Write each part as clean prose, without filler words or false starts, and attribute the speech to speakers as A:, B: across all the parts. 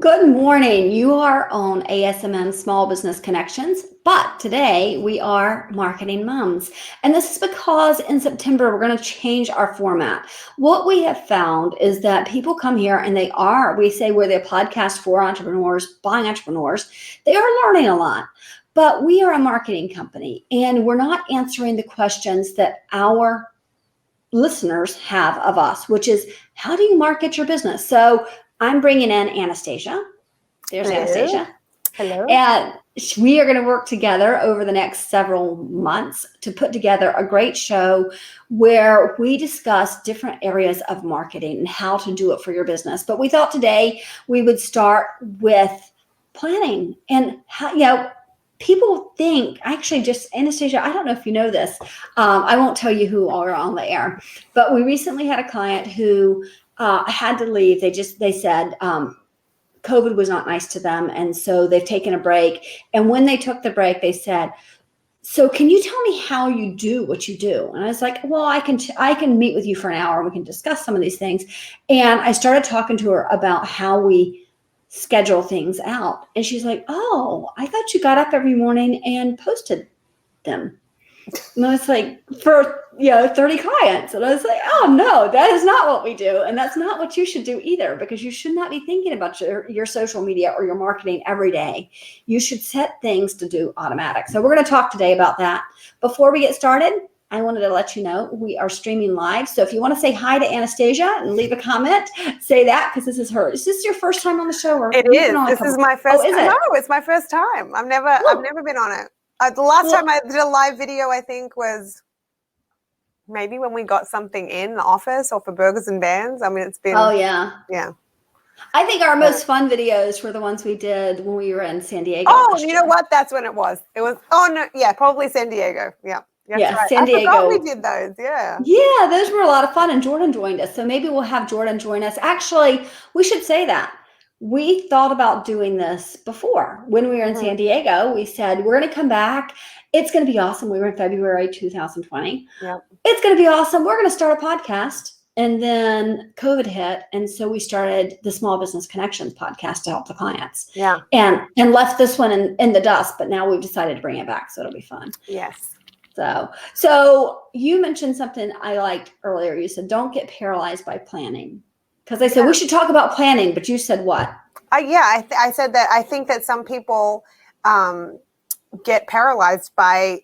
A: Good morning. You are on ASMM Small Business Connections, but today we are Marketing Moms. And this is because in September, we're going to change our format. What we have found is that people come here and we say we're the podcast for entrepreneurs, buying entrepreneurs. They are learning a lot, but we are a marketing company and we're not answering the questions that our listeners have of us, which is how do you market your business? So I'm bringing in Anastassia. There's
B: Hello.
A: Anastassia.
B: Hello.
A: And we are going to work together over the next several months to put together a great show where we discuss different areas of marketing and how to do it for your business. But we thought today we would start with planning and how, people think, actually just Anastassia, I don't know if you know this. I won't tell you who are on the air, but we recently had a client who had to leave. They said COVID was not nice to them. And so they've taken a break. And when they took the break, they said, so can you tell me how you do what you do? And I was like, well, I can meet with you for an hour and we can discuss some of these things. And I started talking to her about how we schedule things out. And she's like, oh, I thought you got up every morning and posted them. And I was like, for 30 clients. And I was like, oh no, that is not what we do. And that's not what you should do either, because you should not be thinking about your social media or your marketing every day. You should set things to do automatic. So we're going to talk today about that. Before we get started, I wanted to let you know we are streaming live. So if you want to say hi to Anastassia and leave a comment, say that, because this is her. Is this your first time on the show?
B: It is. This is my first.
A: Oh, is it?
B: No, it's my first time. I've never been on it. The last time I did a live video, I think, was maybe when we got something in the office or for Burgers and Bands. I mean, it's been.
A: Oh, yeah.
B: Yeah.
A: I think our most fun videos were the ones we did when we were in San Diego.
B: Oh, you know what? That's when it was. It was. Oh no, yeah, probably San Diego. Yeah.
A: Yeah,
B: right.
A: San Diego.
B: I forgot we did those. Yeah.
A: Yeah, those were a lot of fun, and Jordan joined us. So maybe we'll have Jordan join us. Actually, we should say that. We thought about doing this before. When we were in San Diego, we said, we're going to come back. It's going to be awesome. We were in February 2020.
B: Yep.
A: It's going to be awesome. We're going to start a podcast. And then COVID hit. And so we started the Small Business Connections podcast to help the clients.
B: Yeah.
A: And left this one in the dust. But now we've decided to bring it back. So it'll be fun.
B: Yes.
A: So you mentioned something I liked earlier. You said, don't get paralyzed by planning. Because I said, we should talk about planning, but you said what?
B: I said that I think that some people get paralyzed by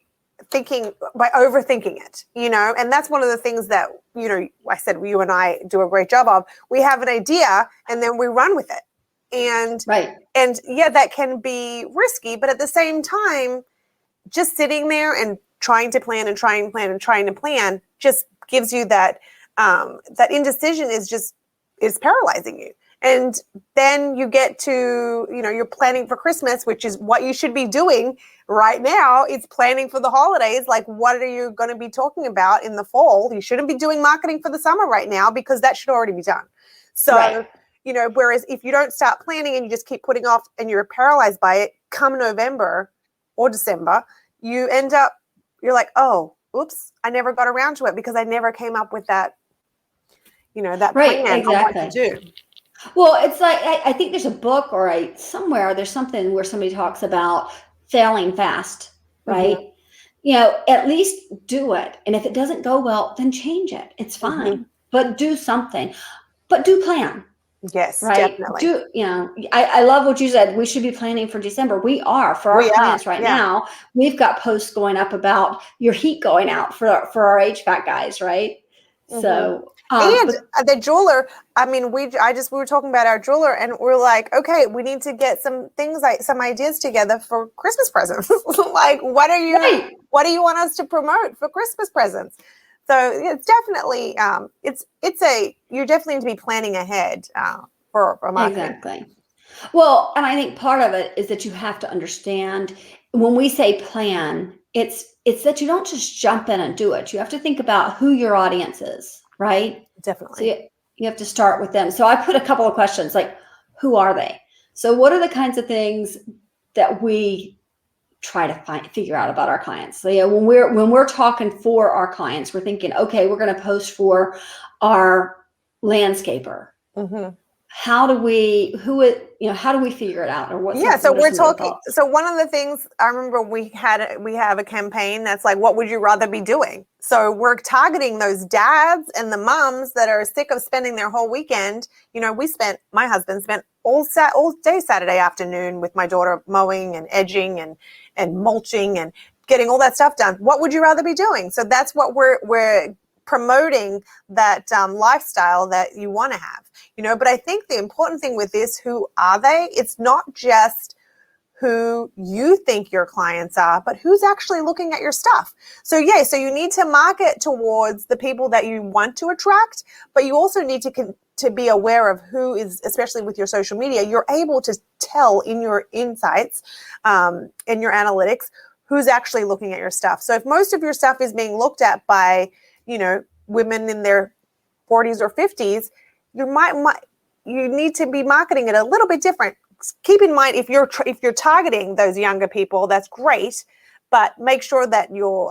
B: overthinking it, and that's one of the things that, I said you and I do a great job of. We have an idea and then we run with it. And that can be risky, but at the same time, just sitting there and trying to plan and trying to plan just gives you that indecision is paralyzing you. And then you get to, you're planning for Christmas, which is what you should be doing right now. It's planning for the holidays. Like, what are you going to be talking about in the fall? You shouldn't be doing marketing for the summer right now, because that should already be done. So, whereas if you don't start planning and you just keep putting off and you're paralyzed by it, come November or December, you're like, oh, oops, I never got around to it because I never came up with that, that plan on what to do.
A: Well, it's like, I think there's a book or there's something where somebody talks about failing fast, right? At least do it. And if it doesn't go well, then change it. It's fine, but do something, but do plan.
B: Yes,
A: right.
B: Definitely.
A: I love what you said. We should be planning for December. We are for our clients right now. We've got posts going up about your heat going out for our HVAC guys, right? So,
B: and the jeweler, I mean, we were talking about our jeweler and we're like, okay, we need to get some ideas together for Christmas presents. Like, what do you want us to promote for Christmas presents? So it's definitely, you definitely need to be planning ahead for marketing.
A: Exactly. Well, and I think part of it is that you have to understand when we say plan, it's that you don't just jump in and do it. You have to think about who your audience is, right?
B: Definitely.
A: So you have to start with them. So I put a couple of questions like, who are they? So what are the kinds of things that we try to figure out about our clients? So when we're talking for our clients, we're thinking, okay, we're going to post for our landscaper. how do we how do we figure it out, or
B: Yeah, so
A: what are
B: we're
A: some of the
B: talking.
A: thoughts?
B: So one of the things I remember we have a campaign that's like, what would you rather be doing? So we're targeting those dads and the moms that are sick of spending their whole weekend. My husband spent all day Saturday afternoon with my daughter mowing and edging and mulching and getting all that stuff done. What would you rather be doing? So that's what we're promoting, that lifestyle that you want to have. But I think the important thing with this, who are they? It's not just who you think your clients are, but who's actually looking at your stuff. So you need to market towards the people that you want to attract, but you also need to be aware of who is, especially with your social media, you're able to tell in your insights, in your analytics, who's actually looking at your stuff. So if most of your stuff is being looked at by, women in their 40s or 50s, you need to be marketing it a little bit different. Keep in mind, if you're targeting those younger people, that's great, but make sure that you're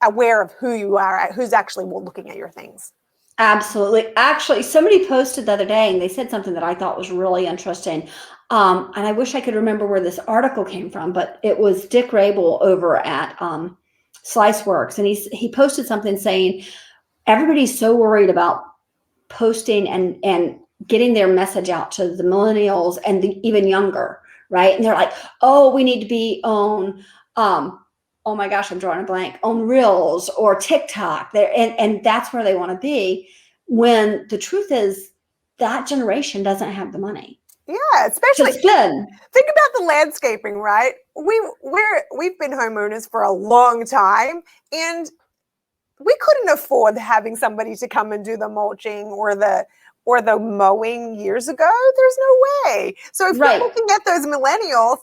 B: aware of who you are, who's actually looking at your things.
A: Absolutely. Actually, somebody posted the other day and they said something that I thought was really interesting. And I wish I could remember where this article came from, but it was Dick Rabel over at Sliceworks, and he posted something saying everybody's so worried about posting and getting their message out to the millennials and the even younger, right? And they're like, oh, we need to be on, oh my gosh, I'm drawing a blank, on Reels or TikTok. There, and that's where they want to be. When the truth is, that generation doesn't have the money.
B: Yeah, especially
A: to spend.
B: Think about the landscaping, right? We've been homeowners for a long time, and we couldn't afford having somebody to come and do the mulching or the mowing years ago. There's no way. So if you're looking at those millennials,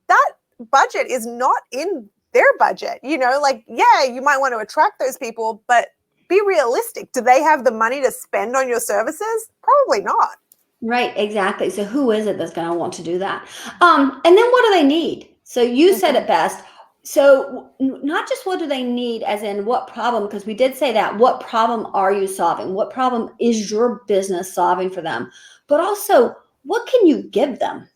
B: that budget is not in their budget. You might want to attract those people, but be realistic. Do they have the money to spend on your services? Probably not.
A: Right, exactly. So who is it that's going to want to do that? And then what do they need? So you said it best. So not just what do they need as in what problem, because we did say that, what problem are you solving? What problem is your business solving for them? But also, what can you give them?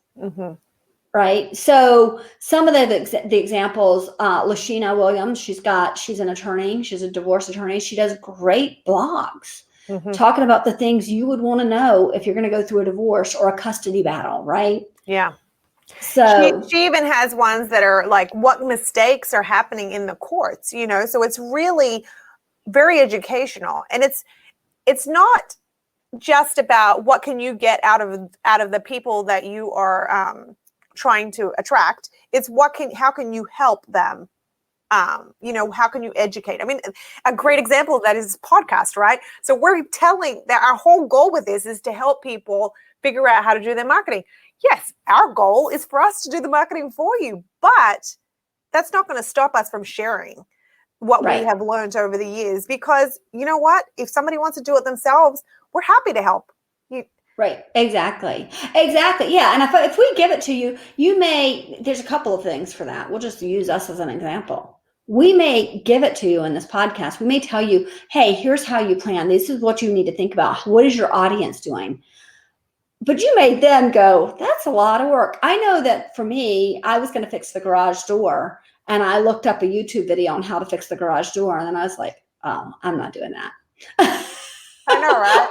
A: Right. So some of the examples, Lashina Williams, she's an attorney. She's a divorce attorney. She does great blogs. Talking about the things you would want to know if you're going to go through a divorce or a custody battle, right?
B: Yeah.
A: So
B: she even has ones that are like what mistakes are happening in the courts, so it's really very educational. And it's not just about what can you get out of the people that you are trying to attract. It's how can you help them? How can you educate? I mean, a great example of that is podcast, right? So we're telling that our whole goal with this is to help people figure out how to do their marketing. Yes, our goal is for us to do the marketing for you, but that's not going to stop us from sharing what we have learned over the years, because you know what? If somebody wants to do it themselves, we're happy to help.
A: Right. Exactly. Yeah. And if we give it to you, there's a couple of things for that. We'll just use us as an example. We may give it to you in this podcast. We may tell you, hey, here's how you plan. This is what you need to think about. What is your audience doing? But you may then go, that's a lot of work. I know that for me, I was going to fix the garage door, and I looked up a YouTube video on how to fix the garage door. And then I was like, oh, I'm not doing that.
B: I know, right?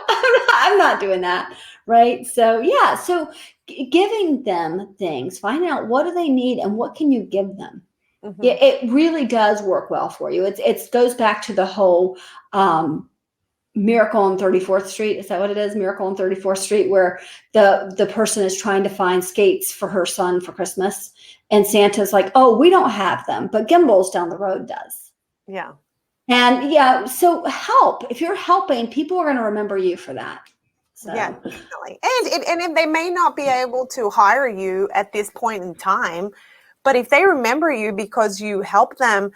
A: I'm not doing that. Right. So, yeah. So giving them things, finding out what do they need and what can you give them? It really does work well for you. It goes back to the whole Miracle on 34th Street. Is that what it is? Miracle on 34th Street, where the person is trying to find skates for her son for Christmas. And Santa's like, oh, we don't have them, but Gimbals down the road does.
B: Yeah.
A: And so help. If you're helping, people are going to remember you for that. So.
B: Yeah, definitely. And if they may not be able to hire you at this point in time, but if they remember you because you help them,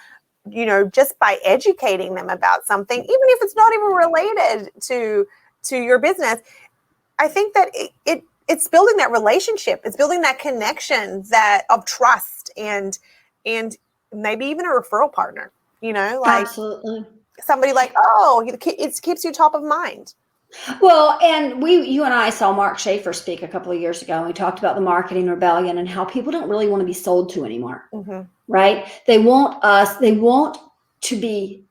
B: just by educating them about something, even if it's not even related to your business, I think that it's building that relationship. It's building that connection of trust and maybe even a referral partner,
A: Absolutely.
B: Somebody like, oh, it keeps you top of mind.
A: Well, and you and I saw Mark Schaefer speak a couple of years ago, and we talked about the marketing rebellion and how people don't really want to be sold to anymore, right? They want to be,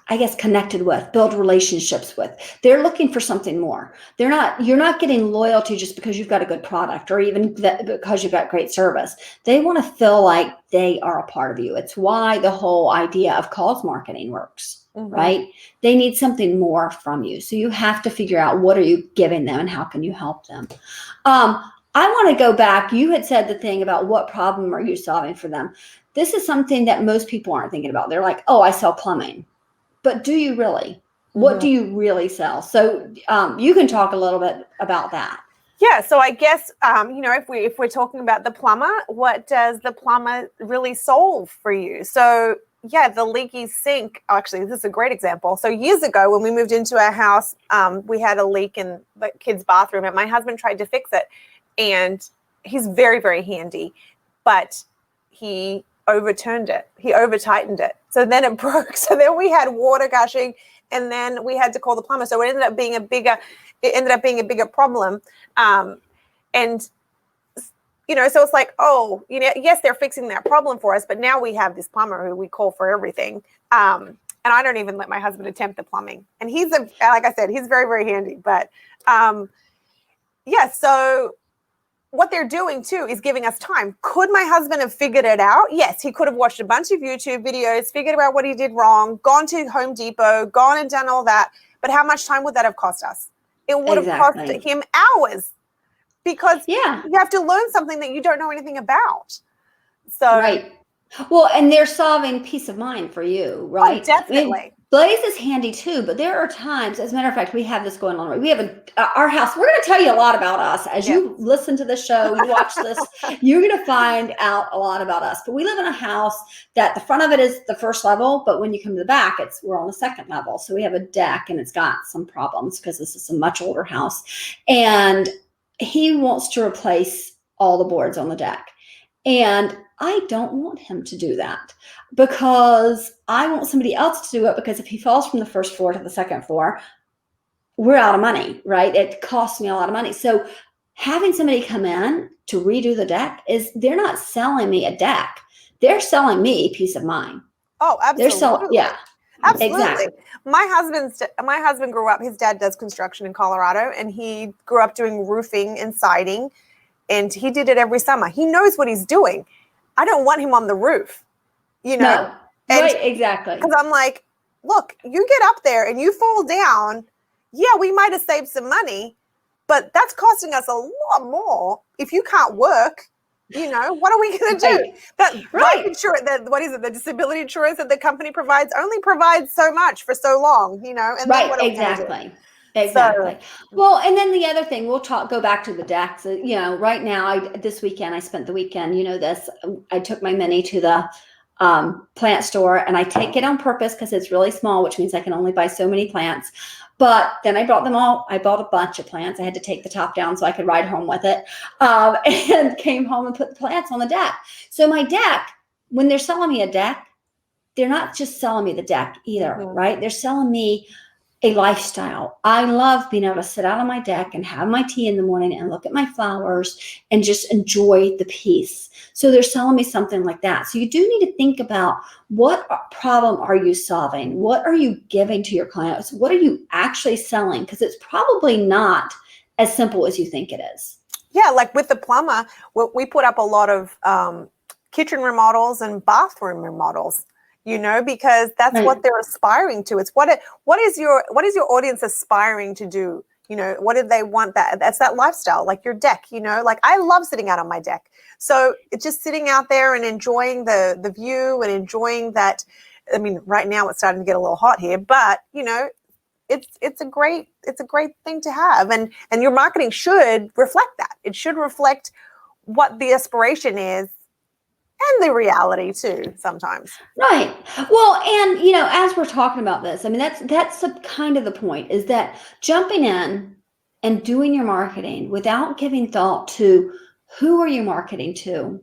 A: I guess, connected with, build relationships with. They're looking for something more. You're not getting loyalty just because you've got a good product or even because you've got great service. They want to feel like they are a part of you. It's why the whole idea of cause marketing works. Right? They need something more from you. So you have to figure out what are you giving them and how can you help them. I want to go back. You had said the thing about what problem are you solving for them? This is something that most people aren't thinking about. They're like, oh, I sell plumbing. But do you really? What do you really sell? So you can talk a little bit about that.
B: Yeah, so I guess if we're talking about the plumber, what does the plumber really solve for you? So yeah, the leaky sink. Actually, this is a great example. So years ago, when we moved into our house, we had a leak in the kids' bathroom, and my husband tried to fix it. And he's very, very handy, but he overturned it. He over-tightened it. So then it broke. So then we had water gushing, and then we had to call the plumber. So it ended up being a bigger problem. And so it's like, yes, they're fixing that problem for us, but now we have this plumber who we call for everything. And I don't even let my husband attempt the plumbing. And like I said, he's very, very handy. But so what they're doing too is giving us time. Could my husband have figured it out? Yes, he could have watched a bunch of YouTube videos, figured out what he did wrong, gone to Home Depot, gone and done all that. But how much time would that have cost us? It would have cost him hours. Because you have to learn something that you don't know anything about. So
A: right. Well, and they're solving peace of mind for you, right?
B: Oh, definitely.
A: I mean, Blaze is handy too, but there are times, as a matter of fact, we have this going on. We have our house. We're going to tell you a lot about us. As you listen to the show, you watch this, you're going to find out a lot about us. But we live in a house that the front of it is the first level, but when you come to the back, we're on the second level. So we have a deck, and it's got some problems because this is a much older house. And he wants to replace all the boards on the deck. And I don't want him to do that because I want somebody else to do it, because if he falls from the first floor to the second floor, we're out of money, right? It costs me a lot of money. So having somebody come in to redo the deck they're not selling me a deck. They're selling me peace of mind.
B: Oh, absolutely. Absolutely.
A: Exactly.
B: My husband grew up, his dad does construction in Colorado, and he grew up doing roofing and siding, and he did it every summer. He knows what he's doing. I don't want him on the roof,
A: No, right, exactly.
B: Because I'm like, look, you get up there and you fall down. Yeah, we might have saved some money, but that's costing us a lot more if you can't work. What are we going to do? That life insurance, the disability insurance that the company provides only provides so much for so long, and then what are we
A: exactly. Exactly. Well, and then the other thing, go back to the decks. Right now, this weekend, I spent the weekend, I took my mini to the plant store, and I take it on purpose because it's really small, which means I can only buy so many plants. But then I brought them all. I bought a bunch of plants. I had to take the top down so I could ride home with it, and came home and put the plants on the deck. So my deck, when they're selling me a deck, they're not just selling me the deck either, right? They're selling me a lifestyle. I love being able to sit out on my deck and have my tea in the morning and look at my flowers and just enjoy the peace. So they're selling me something like that. So you do need to think about, what problem are you solving? What are you giving to your clients? What are you actually selling? Because it's probably not as simple as you think it is.
B: Yeah, like with the plumber, we put up a lot of kitchen remodels and bathroom remodels. Because that's what they're aspiring to. It's what is your audience aspiring to do? What did they want? That's that lifestyle, like your deck, like I love sitting out on my deck. So it's just sitting out there and enjoying the view and enjoying that. I mean, right now it's starting to get a little hot here, but it's a great thing to have. And your marketing should reflect that. It should reflect what the aspiration is. And the reality too, sometimes.
A: Right. Well, and as we're talking about this, I mean, that's kind of the point, is that jumping in and doing your marketing without giving thought to who are you marketing to?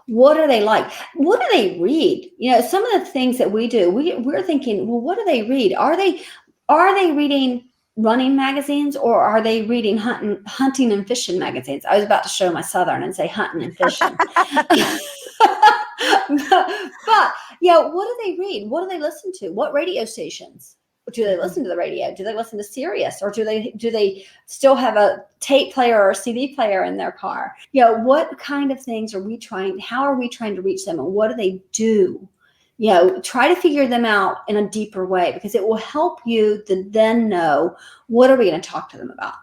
A: What are they like? What do they read? Some of the things that we do, we're thinking, well, what do they read? Are they reading running magazines, or are they reading hunting and fishing magazines? I was about to show my Southern and say hunting and fishing. but what do they read? What do they listen to? What radio stations? Do they listen to the radio? Do they listen to Sirius, or do they still have a tape player or a CD player in their car? What kind of things are we trying? How are we trying to reach them, and what do they do? Try to figure them out in a deeper way, because it will help you to then know, what are we going to talk to them about?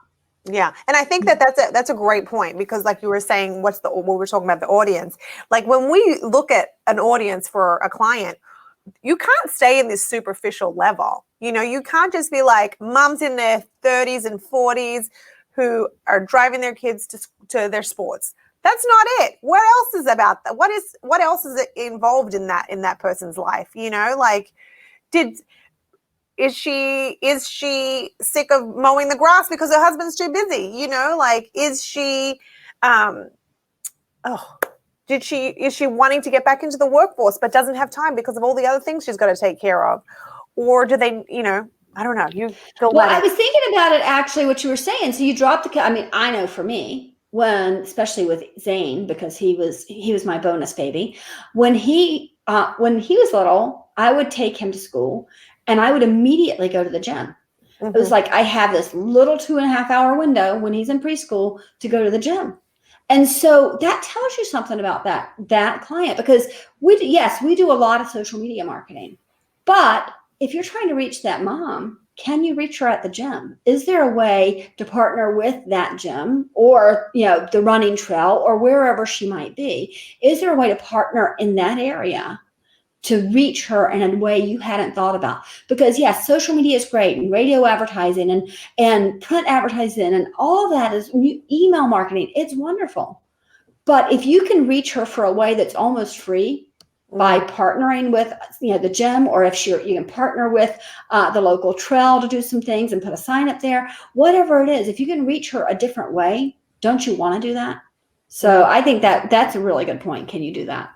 B: Yeah. And I think that's a great point, because like you were saying, when we're talking about the audience, like when we look at an audience for a client, you can't stay in this superficial level. You can't just be like moms in their 30s and 40s who are driving their kids to their sports. That's not it. What else is about that? What else is involved in that person's life? Like, is she sick of mowing the grass because her husband's too busy? Like, is she, is she wanting to get back into the workforce but doesn't have time because of all the other things she's got to take care of? Or do they, I don't know. You feel
A: well, I was thinking about it, actually, what you were saying. So you dropped I know for me, especially with Zane, because he was my bonus baby. When he was little, I would take him to school and I would immediately go to the gym. Mm-hmm. It was like, I have this little 2.5 hour window when he's in preschool to go to the gym. And so that tells you something about that client, because we do a lot of social media marketing. But if you're trying to reach that mom, can you reach her at the gym? Is there a way to partner with that gym, or the running trail, or wherever she might be? Is there a way to partner in that area to reach her in a way you hadn't thought about? Because yes, social media is great, and radio advertising and print advertising and all of that is email marketing. It's wonderful. But if you can reach her for a way that's almost free, by partnering with the gym, or if you can partner with the local trail to do some things and put a sign up there, whatever it is, if you can reach her a different way, don't you want to do that? So I think that's a really good point. Can you do that?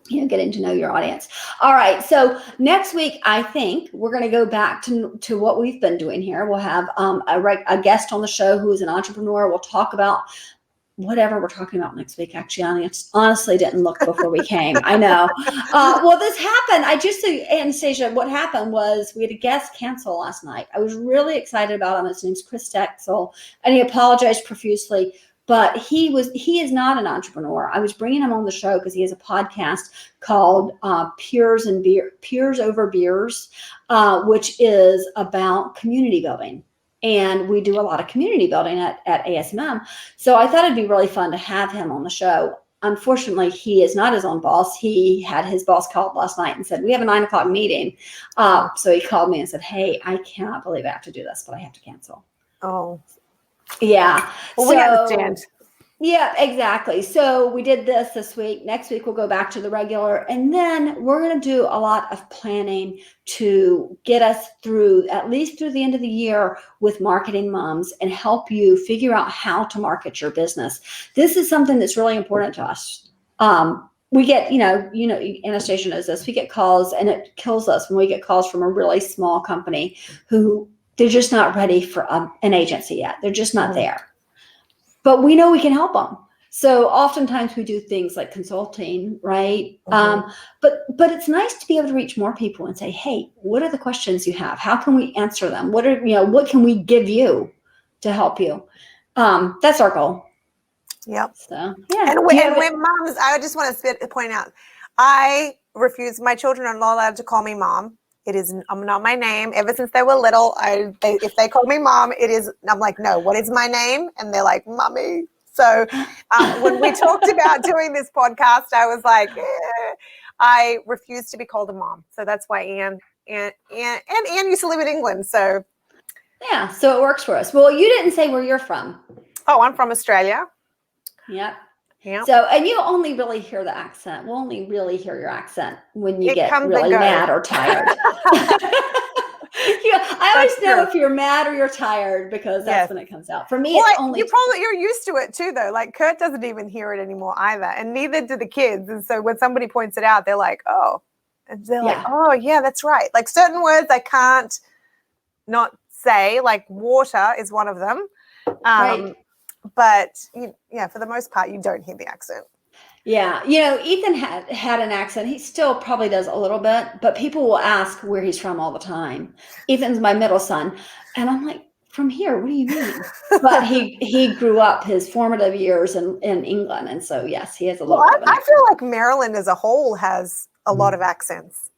A: Getting to know your audience. All right. So next week, I think we're going to go back to what we've been doing here. We'll have a guest on the show who is an entrepreneur. We'll talk about whatever we're talking about next week. Actually, I honestly didn't look before we came. I know. Well, this happened. I just said, Anastasia, what happened was we had a guest cancel last night. I was really excited about him. His name's Chris Dexel, and he apologized profusely. But he is not an entrepreneur. I was bringing him on the show because he has a podcast called Peers Over Beers, which is about community building. And we do a lot of community building at ASMM. So I thought it'd be really fun to have him on the show. Unfortunately, he is not his own boss. He had his boss called last night and said, we have a 9:00 meeting. So he called me and said, hey, I cannot believe I have to do this, but I have to cancel.
B: Oh.
A: Yeah.
B: Well, we understand.
A: Yeah, exactly. So we did this week. Next week, we'll go back to the regular. And then we're going to do a lot of planning to get us at least through the end of the year with marketing moms, and help you figure out how to market your business. This is something that's really important to us. We get, Anastasia knows this, we get calls, and it kills us when we get calls from a really small company who they're just not ready for an agency yet. They're just not there. But we know we can help them. So oftentimes we do things like consulting, right? Mm-hmm. But it's nice to be able to reach more people and say, hey, what are the questions you have? How can we answer them? What can we give you to help you? That's our goal.
B: Yep.
A: So yeah.
B: And when moms, I just want to point out, I refuse. My children are not allowed to call me mom. I'm not my name. Ever since they were little, if they call me mom, I'm like, no, what is my name? And they're like, mommy. So when we talked about doing this podcast, I was like, I refuse to be called a mom. So that's why Ann used to live in England. So
A: yeah, so it works for us. Well, you didn't say where you're from.
B: Oh, I'm from Australia.
A: Yep.
B: Yeah.
A: So, and you only really hear the accent. We'll only really hear your accent when you get really mad or tired. I always know if you're mad or you're tired, because that's when it comes out. For me, it's only
B: you're used to it too, though. Like Kurt doesn't even hear it anymore either, and neither do the kids. And so when somebody points it out, they're like, "Oh," and they're like, "Oh, yeah, that's right." Like certain words I can't not say, like water is one of them.
A: Right.
B: But for the most part, you don't hear the accent.
A: Yeah. You know, Ethan had an accent. He still probably does a little bit, but people will ask where he's from all the time. Ethan's my middle son. And I'm like, from here, what do you mean? But he grew up his formative years in England. And so, yes, he has a little bit of an
B: I
A: accent.
B: feel like Maryland as a whole has a lot of accents.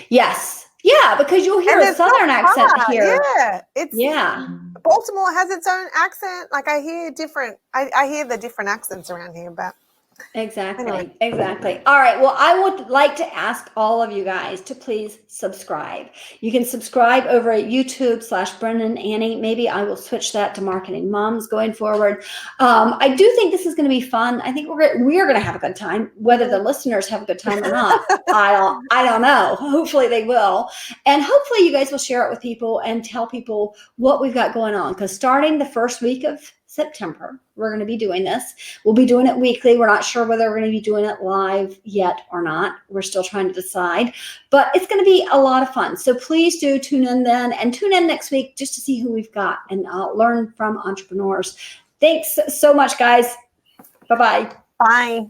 A: Yes. Yeah, because you'll hear
B: And
A: a
B: it's not
A: southern accent
B: far.
A: here.
B: Yeah. Baltimore has its own accent. Like I hear the different accents around here, but
A: Exactly.
B: anyway.
A: Exactly. All right. Well, I would like to ask all of you guys to please subscribe. You can subscribe over at YouTube/Brendan Annie. Maybe I will switch that to Marketing Moms going forward. I do think this is going to be fun. I think we're going to have a good time. Whether the listeners have a good time or not, I don't know. Hopefully they will. And hopefully you guys will share it with people and tell people what we've got going on. Because starting the first week of September, we're going to be doing this. We'll be doing it weekly. We're not sure whether we're going to be doing it live yet or not. We're still trying to decide, but it's going to be a lot of fun. So please do tune in then, and tune in next week just to see who we've got and learn from entrepreneurs. Thanks so much, guys. Bye-bye.
B: Bye.